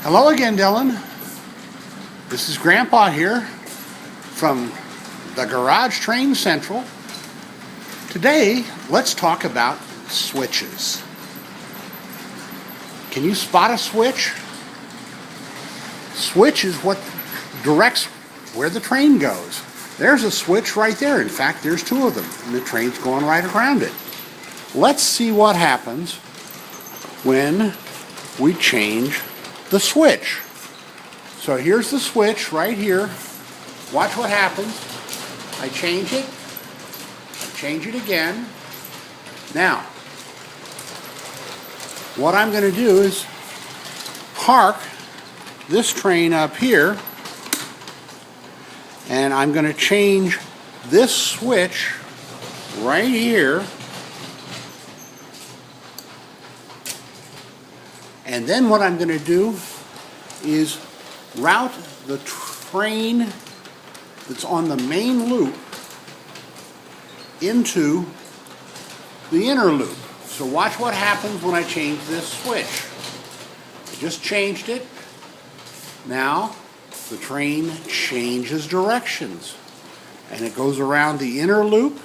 Hello again, Dylan. This is Grandpa here from the Garage Train Central. Today, let's talk about switches. Can you spot a switch? Switch is what directs where the train goes. There's a switch right there. In fact, there's two of them, and the train's going right around it. Let's see what happens when we change the switch. So here's the switch right here. Watch what happens. I change it. I change it again. Now, what I'm going to do is park this train up here, and I'm going to change this switch right here. And then what I'm going to do is route the train that's on the main loop into the inner loop. So watch what happens when I change this switch. I just changed it. Now the train changes directions and it goes around the inner loop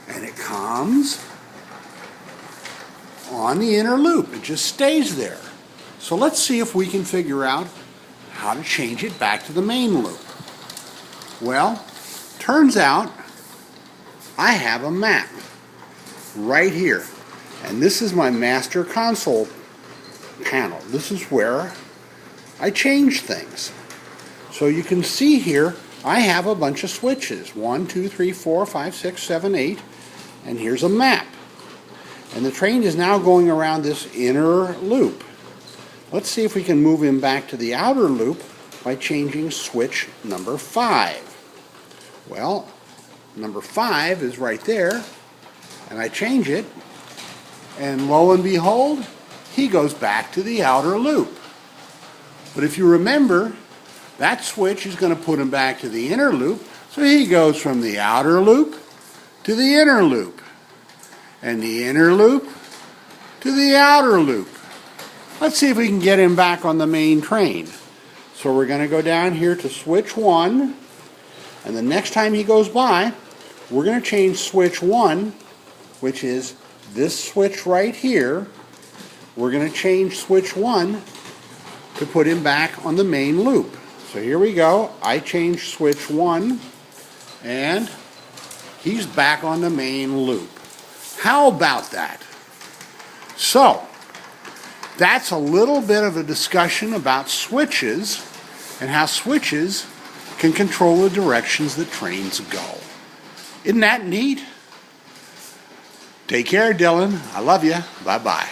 and it comes on the inner loop. It just stays there. So let's see if we can figure out how to change it back to the main loop. Well, turns out I have a map right here. And this is my master console panel. This is where I change things. So you can see here I have a bunch of switches. 1, 2, 3, 4, 5, 6, 7, 8. And here's a map. And the train is now going around this inner loop. Let's see if we can move him back to the outer loop by changing switch number 5. Well, number 5 is right there, and I change it, and lo and behold, he goes back to the outer loop. But if you remember, that switch is going to put him back to the inner loop, so he goes from the outer loop to the inner loop, and the inner loop to the outer loop. Let's see if we can get him back on the main train. So we're going to go down here to switch 1, and the next time he goes by, we're going to change switch 1, which is this switch right here. We're going to change switch 1 to put him back on the main loop. So here we go. I change switch 1, and he's back on the main loop. How about that? So, that's a little bit of a discussion about switches and how switches can control the directions that trains go. Isn't that neat? Take care, Dylan. I love you. Bye-bye.